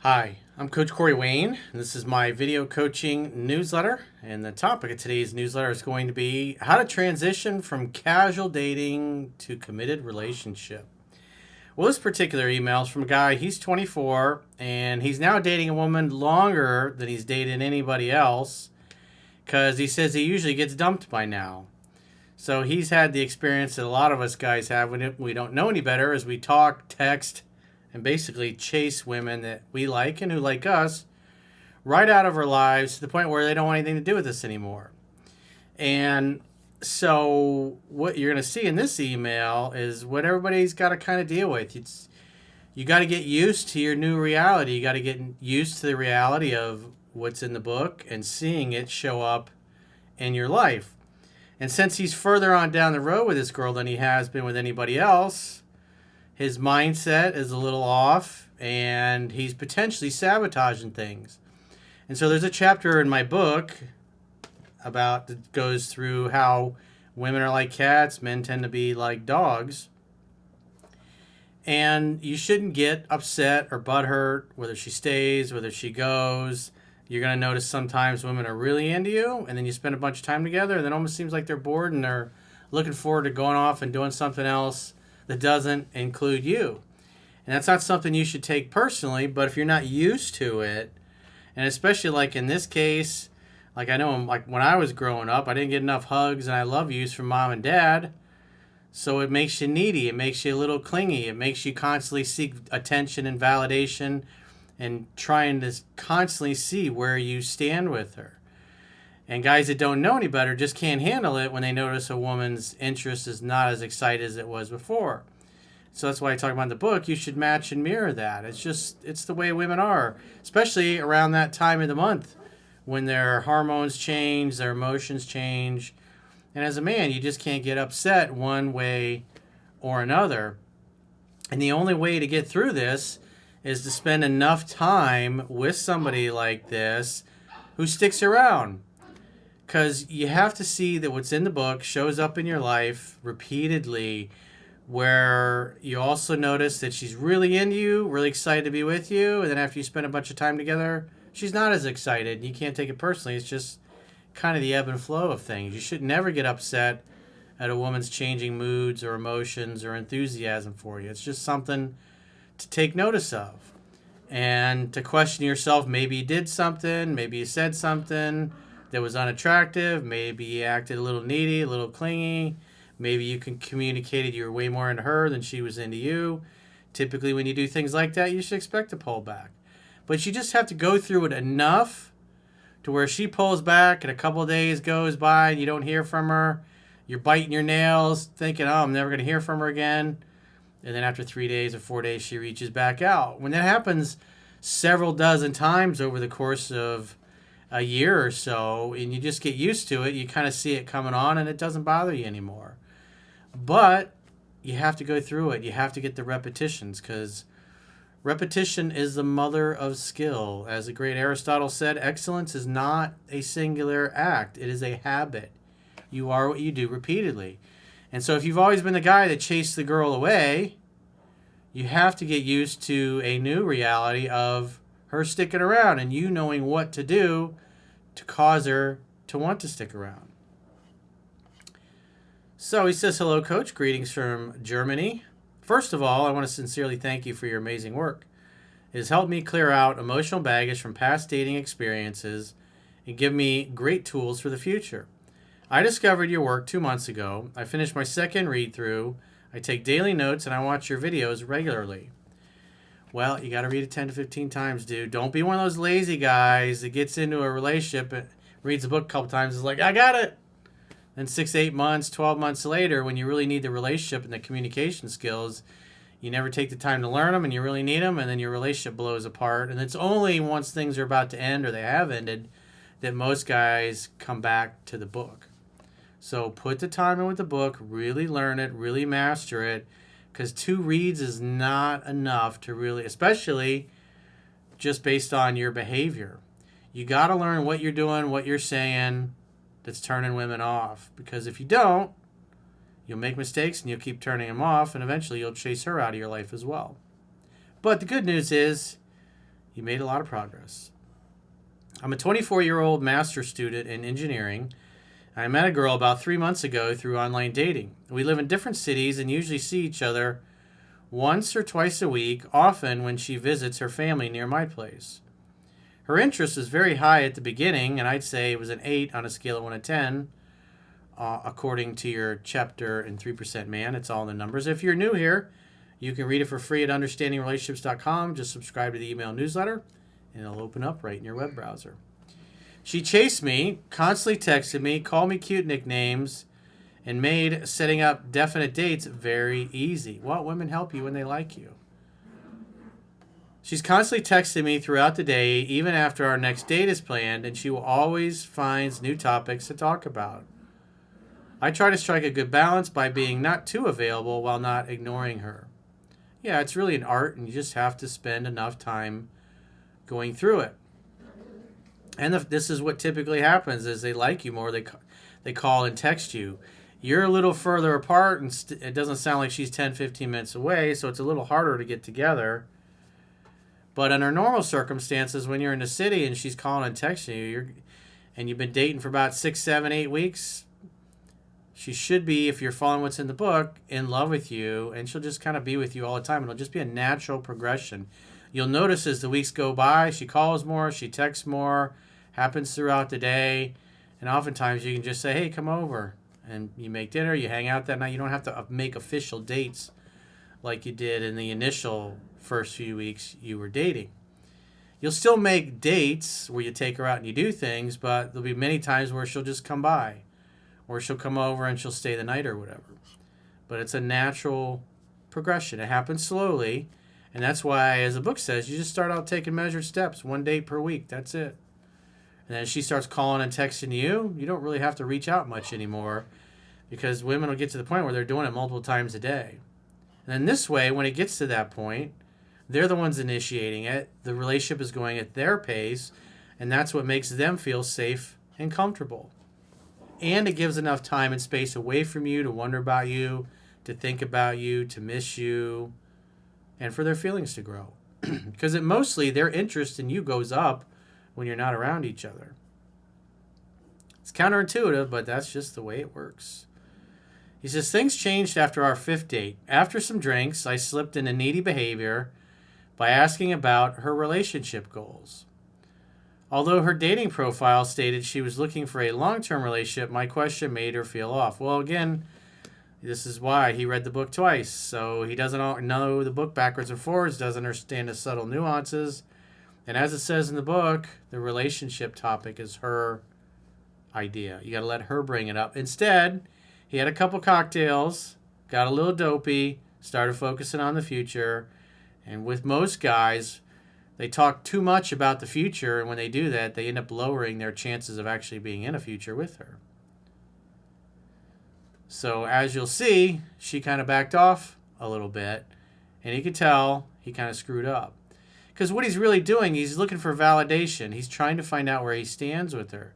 Hi, I'm Coach Corey Wayne, and this is my video coaching newsletter. And the topic of today's newsletter is going to be how to transition from casual dating to committed relationship. Well, this particular email is from a guy, he's 24, and he's now dating a woman longer than he's dated anybody else because he says he usually gets dumped by now. So he's had the experience that a lot of us guys have when we don't know any better as we talk, text, and basically chase women that we like and who like us right out of our lives to the point where they don't want anything to do with us anymore. And so what you're going to see in this email is what everybody's got to kind of deal with. You got to get used to your new reality. You got to get used to the reality of what's in the book and seeing it show up in your life. And since he's further on down the road with this girl than he has been with anybody else, his mindset is a little off and he's potentially sabotaging things. And so there's a chapter in my book about that goes through how women are like cats, men tend to be like dogs. And you shouldn't get upset or butthurt whether she stays, whether she goes. You're going to notice sometimes women are really into you, and then you spend a bunch of time together, and then it almost seems like they're bored and they're looking forward to going off and doing something else that doesn't include you. And that's not something you should take personally, but if you're not used to it, and especially like in this case, like I know like when I was growing up, I didn't get enough hugs and I love yous from mom and dad. So it makes you needy. It makes you a little clingy. It makes you constantly seek attention and validation and trying to constantly see where you stand with her. And guys that don't know any better just can't handle it when they notice a woman's interest is not as excited as it was before. So that's why I talk about in the book, you should match and mirror that. It's the way women are, especially around that time of the month when their hormones change, their emotions change. And as a man, you just can't get upset one way or another. And the only way to get through this is to spend enough time with somebody like this who sticks around. Because you have to see that what's in the book shows up in your life repeatedly, where you also notice that she's really into you, really excited to be with you, and then after you spend a bunch of time together, she's not as excited. You can't take it personally. It's just kind of the ebb and flow of things. You should never get upset at a woman's changing moods or emotions or enthusiasm for you. It's just something to take notice of and to question yourself. Maybe you did something, maybe you said something that was unattractive, maybe you acted a little needy, a little clingy, maybe you communicated you were way more into her than she was into you. Typically when you do things like that, you should expect a pullback. But you just have to go through it enough to where she pulls back and a couple of days goes by and you don't hear from her. You're biting your nails thinking, oh, I'm never going to hear from her again. And then after 3 days or 4 days, she reaches back out. When that happens several dozen times over the course of a year or so, and you just get used to it, you kind of see it coming on and it doesn't bother you anymore. But you have to go through it. You have to get the repetitions because repetition is the mother of skill. As the great Aristotle said, excellence is not a singular act. It is a habit. You are what you do repeatedly. And so if you've always been the guy that chased the girl away, you have to get used to a new reality of her sticking around and you knowing what to do to cause her to want to stick around. So he says, hello, Coach. Greetings from Germany. First of all, I want to sincerely thank you for your amazing work. It has helped me clear out emotional baggage from past dating experiences and give me great tools for the future. I discovered your work 2 months ago. I finished my second read-through. I take daily notes and I watch your videos regularly. Well, you got to read it 10 to 15 times, dude. Don't be one of those lazy guys that gets into a relationship and reads a book a couple times and is like, I got it. Then 6, 8 months, 12 months later, when you really need the relationship and the communication skills, you never take the time to learn them and you really need them, and then your relationship blows apart. And it's only once things are about to end or they have ended that most guys come back to the book. So put the time in with the book, really learn it, really master it, because 2 reads is not enough to really, especially just based on your behavior. You got to learn what you're doing, what you're saying that's turning women off. Because if you don't, you'll make mistakes and you'll keep turning them off, and eventually you'll chase her out of your life as well. But the good news is You made a lot of progress. I'm a 24-year-old master's student in engineering. I met a girl about 3 months ago through online dating. We live in different cities and usually see each other once or twice a week, often when she visits her family near my place. Her interest was very high at the beginning, and I'd say it was an 8 on a scale of 1 to 10. According to your chapter in 3% Man, it's all in the numbers. If you're new here, you can read it for free at understandingrelationships.com. Just subscribe to the email newsletter, and it'll open up right in your web browser. She chased me, constantly texted me, called me cute nicknames, and made setting up definite dates very easy. Well, women help you when they like you. She's constantly texting me throughout the day, even after our next date is planned, and she will always find new topics to talk about. I try to strike a good balance by being not too available while not ignoring her. Yeah, it's really an art, and you just have to spend enough time going through it. And this is what typically happens: is they like you more, they call and text you. You're a little further apart, and it doesn't sound like she's 10, 15 minutes away, so it's a little harder to get together. But under normal circumstances, when you're in the city and she's calling and texting you, and you've been dating for about 6, 7, 8 weeks, she should be, if you're following what's in the book, in love with you, and she'll just kind of be with you all the time. It'll just be a natural progression. You'll notice as the weeks go by, she calls more, she texts more, happens throughout the day, and oftentimes you can just say, hey, come over, and you make dinner, you hang out that night. You don't have to make official dates like you did in the initial first few weeks you were dating. You'll still make dates where you take her out and you do things, but there'll be many times where she'll just come by, or she'll come over and she'll stay the night or whatever. But it's a natural progression. It happens slowly, and that's why, as the book says, you just start out taking measured steps, 1 date per week. That's it. And then she starts calling and texting you. You don't really have to reach out much anymore, because women will get to the point where they're doing it multiple times a day. And then this way, when it gets to that point, they're the ones initiating it. The relationship is going at their pace, and that's what makes them feel safe and comfortable. And it gives enough time and space away from you to wonder about you, to think about you, to miss you, and for their feelings to grow. Because mostly their interest in you goes up when you're not around each other. It's counterintuitive, but that's just the way it works. He says, things changed after our 5th date. After some drinks, I slipped into needy behavior by asking about her relationship goals. Although her dating profile stated she was looking for a long-term relationship, my question made her feel off. Well, again, this is why he read the book twice. So he doesn't know the book backwards and forwards, doesn't understand the subtle nuances. And as it says in the book, the relationship topic is her idea. You got to let her bring it up. Instead, he had a couple cocktails, got a little dopey, started focusing on the future. And with most guys, they talk too much about the future, and when they do that, they end up lowering their chances of actually being in a future with her. So as you'll see, she kind of backed off a little bit, and you could tell he kind of screwed up. Because what he's really doing, he's looking for validation. He's trying to find out where he stands with her.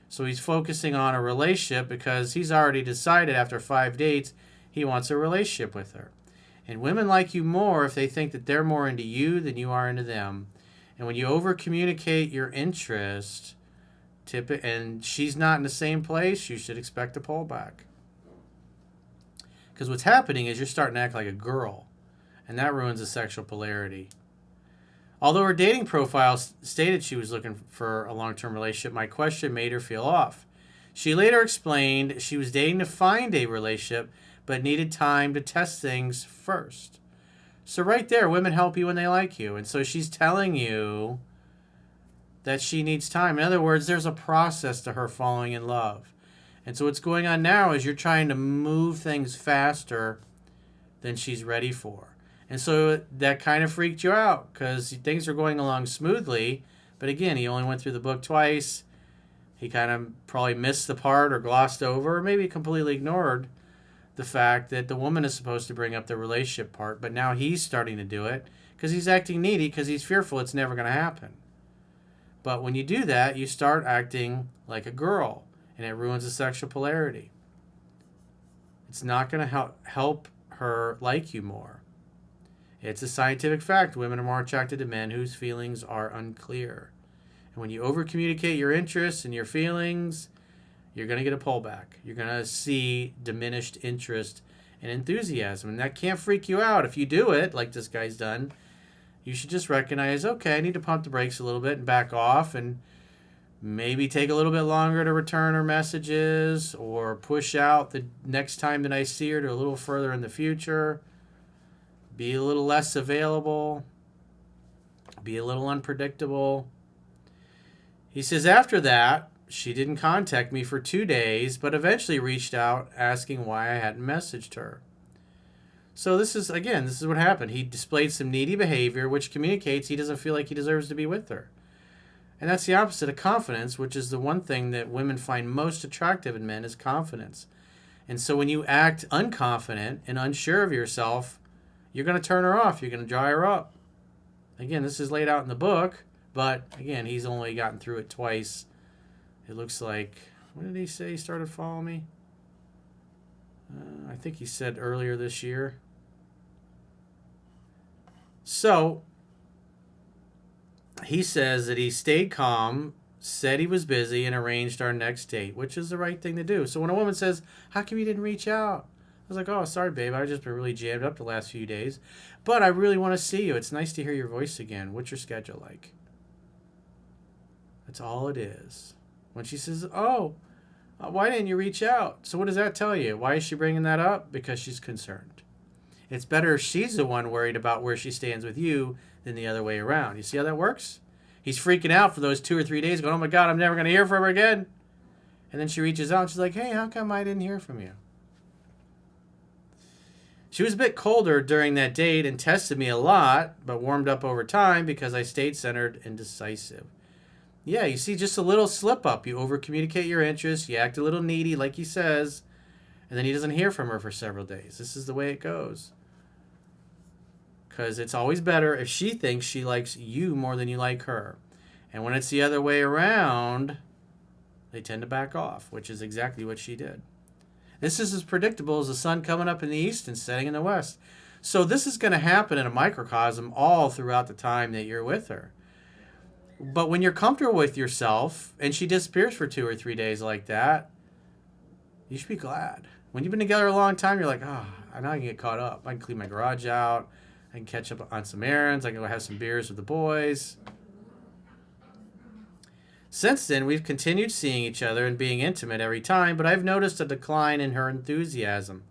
So he's focusing on a relationship because he's already decided after 5 dates he wants a relationship with her. And women like you more if they think that they're more into you than you are into them. And when you over-communicate your interest, and she's not in the same place, you should expect a pullback. Because what's happening is you're starting to act like a girl, and that ruins the sexual polarity. Although her dating profile stated she was looking for a long-term relationship, my question made her feel off. She later explained she was dating to find a relationship, but needed time to test things first. So right there, women help you when they like you. And so she's telling you that she needs time. In other words, there's a process to her falling in love. And so what's going on now is you're trying to move things faster than she's ready for. And so that kind of freaked you out because things are going along smoothly. But again, he only went through the book twice. He kind of probably missed the part or glossed over or maybe completely ignored the fact that the woman is supposed to bring up the relationship part, but now he's starting to do it because he's acting needy because he's fearful it's never going to happen. But when you do that, you start acting like a girl, and it ruins the sexual polarity. It's not going to help her like you more. It's a scientific fact. Women are more attracted to men whose feelings are unclear. And when you over-communicate your interests and your feelings, you're going to get a pullback. You're going to see diminished interest and enthusiasm. And that can't freak you out. If you do it, like this guy's done, you should just recognize, okay, I need to pump the brakes a little bit and back off and maybe take a little bit longer to return her messages or push out the next time that I see her to a little further in the future. Be a little less available. Be a little unpredictable. He says after that, she didn't contact me for 2 days, but eventually reached out asking why I hadn't messaged her. So this is what happened. He displayed some needy behavior, which communicates he doesn't feel like he deserves to be with her. And that's the opposite of confidence, which is the one thing that women find most attractive in men is confidence. And so when you act unconfident and unsure of yourself, you're going to turn her off. You're going to dry her up. Again, this is laid out in the book, but again, he's only gotten through it twice. It looks like, when did he say he started following me? I think he said earlier this year. So, he says that he stayed calm, said he was busy, and arranged our next date, which is the right thing to do. So when a woman says, how come you didn't reach out? I was like, oh, sorry, babe. I've just been really jammed up the last few days. But I really want to see you. It's nice to hear your voice again. What's your schedule like? That's all it is. When she says, oh, why didn't you reach out? So what does that tell you? Why is she bringing that up? Because she's concerned. It's better if she's the one worried about where she stands with you than the other way around. You see how that works? He's freaking out for those 2 or 3 days going, oh my God, I'm never going to hear from her again. And then she reaches out and she's like, hey, how come I didn't hear from you? She was a bit colder during that date and tested me a lot, but warmed up over time because I stayed centered and decisive. Yeah, you see, just a little slip up. You over-communicate your interests, you act a little needy, like he says, and then he doesn't hear from her for several days. This is the way it goes. Because it's always better if she thinks she likes you more than you like her. And when it's the other way around, they tend to back off, which is exactly what she did. This is as predictable as the sun coming up in the east and setting in the west. So this is going to happen in a microcosm all throughout the time that you're with her. But when you're comfortable with yourself and she disappears for 2 or 3 days like that, you should be glad. When you've been together a long time, you're like, oh, I know I can get caught up. I can clean my garage out. I can catch up on some errands. I can go have some beers with the boys. Since then, we've continued seeing each other and being intimate every time, but I've noticed a decline in her enthusiasm.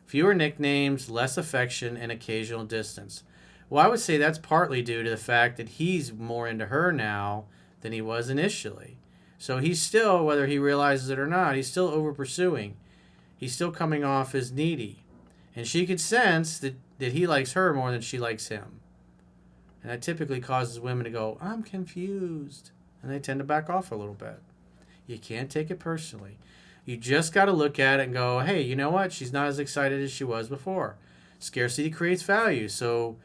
Fewer nicknames, less affection, and occasional distance. Well, I would say that's partly due to the fact that he's more into her now than he was initially. So he's still, whether he realizes it or not, he's still over-pursuing. He's still coming off as needy. And she could sense that he likes her more than she likes him. And that typically causes women to go, I'm confused. And they tend to back off a little bit. You can't take it personally. You just got to look at it and go, hey, you know what? She's not as excited as she was before. Scarcity creates value. So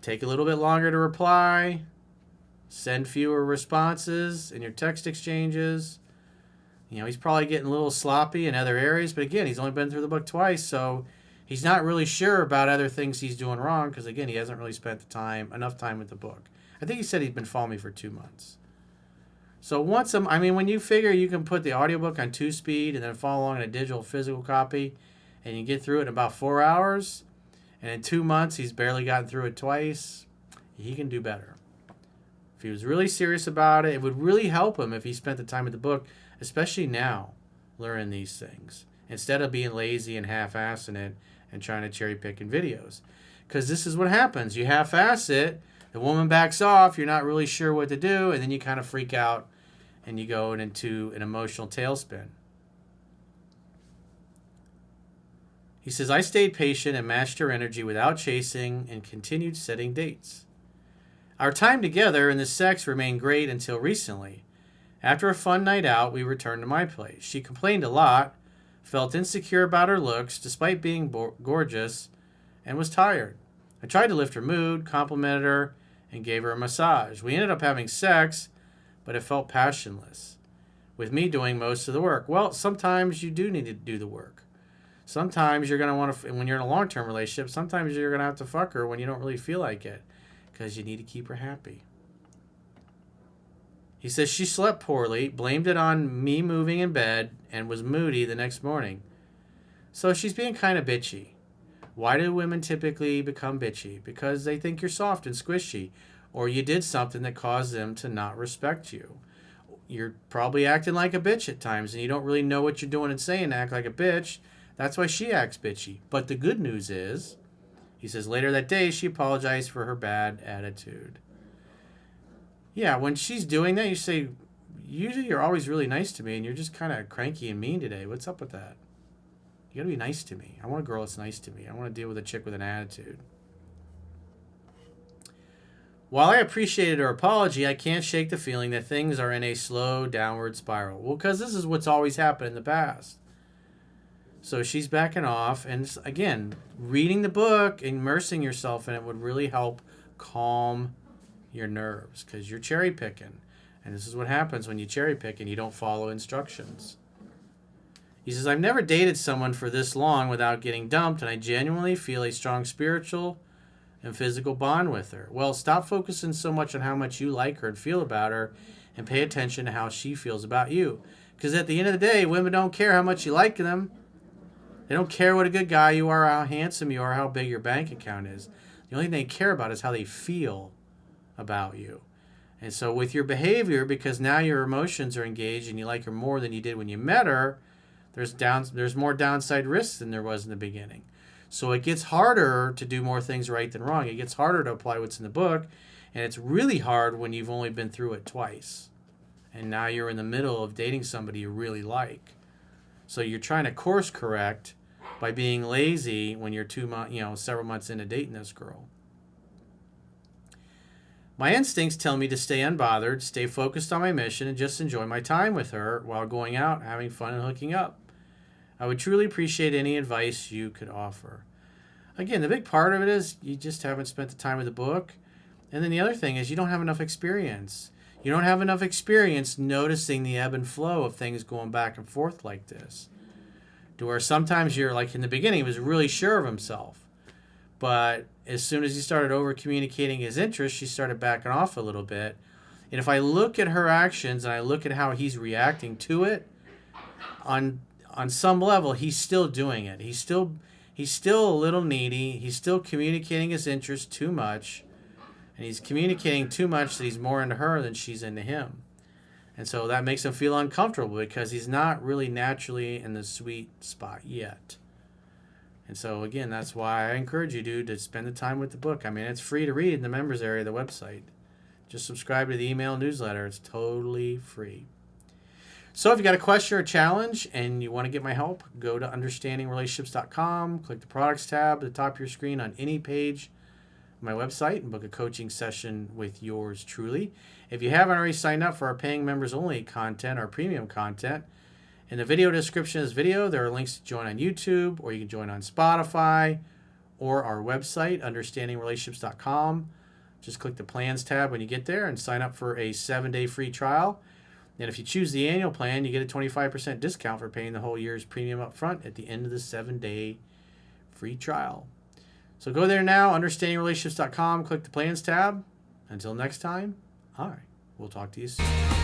take a little bit longer to reply. Send fewer responses in your text exchanges. You know, he's probably getting a little sloppy in other areas. But again, he's only been through the book twice. So he's not really sure about other things he's doing wrong. Because again, he hasn't really spent enough time with the book. I think he said he'd been following me for 2 months. So when you figure you can put the audiobook on 2-speed and then follow along in a digital physical copy and you get through it in about 4 hours, and in 2 months he's barely gotten through it twice, he can do better. If he was really serious about it, it would really help him if he spent the time with the book, especially now, learning these things, instead of being lazy and half-assing it and trying to cherry-pick in videos. Because this is what happens. You half-ass it, the woman backs off, you're not really sure what to do, and then you kind of freak out and you go into an emotional tailspin. He says, I stayed patient and matched her energy without chasing and continued setting dates. Our time together and the sex remained great until recently. After a fun night out, we returned to my place. She complained a lot, felt insecure about her looks despite being gorgeous, and was tired. I tried to lift her mood, complimented her, and gave her a massage. We ended up having sex, but it felt passionless, with me doing most of the work. Well, sometimes you do need to do the work. Sometimes you're going to want to, when you're in a long-term relationship, sometimes you're going to have to fuck her when you don't really feel like it because you need to keep her happy. He says she slept poorly, blamed it on me moving in bed, and was moody the next morning. So she's being kind of bitchy. Why do women typically become bitchy? Because they think you're soft and squishy, or you did something that caused them to not respect you. You're probably acting like a bitch at times, and you don't really know what you're doing and saying to act like a bitch. That's why she acts bitchy. But the good news is, he says later that day, she apologized for her bad attitude. Yeah, when she's doing that, you say, usually you're always really nice to me, and you're just kind of cranky and mean today. What's up with that? You gotta be nice to me. I want a girl that's nice to me. I want to deal with a chick with an attitude. While I appreciated her apology, I can't shake the feeling that things are in a slow downward spiral. Well, because this is what's always happened in the past. So she's backing off, and again, reading the book, immersing yourself in it would really help calm your nerves, because you're cherry picking. And this is what happens when you cherry pick and you don't follow instructions. He says, I've never dated someone for this long without getting dumped, and I genuinely feel a strong spiritual and physical bond with her. Well, stop focusing so much on how much you like her and feel about her, and pay attention to how she feels about you. Because at the end of the day, women don't care how much you like them. They don't care what a good guy you are, how handsome you are, how big your bank account is. The only thing they care about is how they feel about you. And so with your behavior, because now your emotions are engaged and you like her more than you did when you met her, there's more downside risks than there was in the beginning. So it gets harder to do more things right than wrong. It gets harder to apply what's in the book, and it's really hard when you've only been through it twice. And now you're in the middle of dating somebody you really like. So you're trying to course correct by being lazy when you're several months into dating this girl. My instincts tell me to stay unbothered, stay focused on my mission, and just enjoy my time with her while going out, having fun, and hooking up. I would truly appreciate any advice you could offer. Again, the big part of it is you just haven't spent the time with the book. And then the other thing is you don't have enough experience. You don't have enough experience noticing the ebb and flow of things going back and forth like this. To where sometimes you're, like in the beginning, he was really sure of himself. But as soon as he started over-communicating his interests, she started backing off a little bit. And if I look at her actions and I look at how he's reacting to it, on some level, he's still doing it. He's still a little needy. He's still communicating his interests too much. And he's communicating too much that he's more into her than she's into him. And so that makes him feel uncomfortable because he's not really naturally in the sweet spot yet. And so, again, that's why I encourage you, dude, to spend the time with the book. I mean, it's free to read in the members area of the website. Just subscribe to the email newsletter. It's totally free. So if you got a question or a challenge and you want to get my help, go to understandingrelationships.com, click the products tab at the top of your screen on any page of my website, and book a coaching session with yours truly. If you haven't already signed up for our paying members only content, our premium content, in the video description of this video, there are links to join on YouTube, or you can join on Spotify, or our website, understandingrelationships.com. Just click the plans tab when you get there and sign up for a 7-day free trial. And if you choose the annual plan, you get a 25% discount for paying the whole year's premium up front at the end of the 7-day free trial. So go there now, understandingrelationships.com, click the plans tab. Until next time, I will talk to you soon.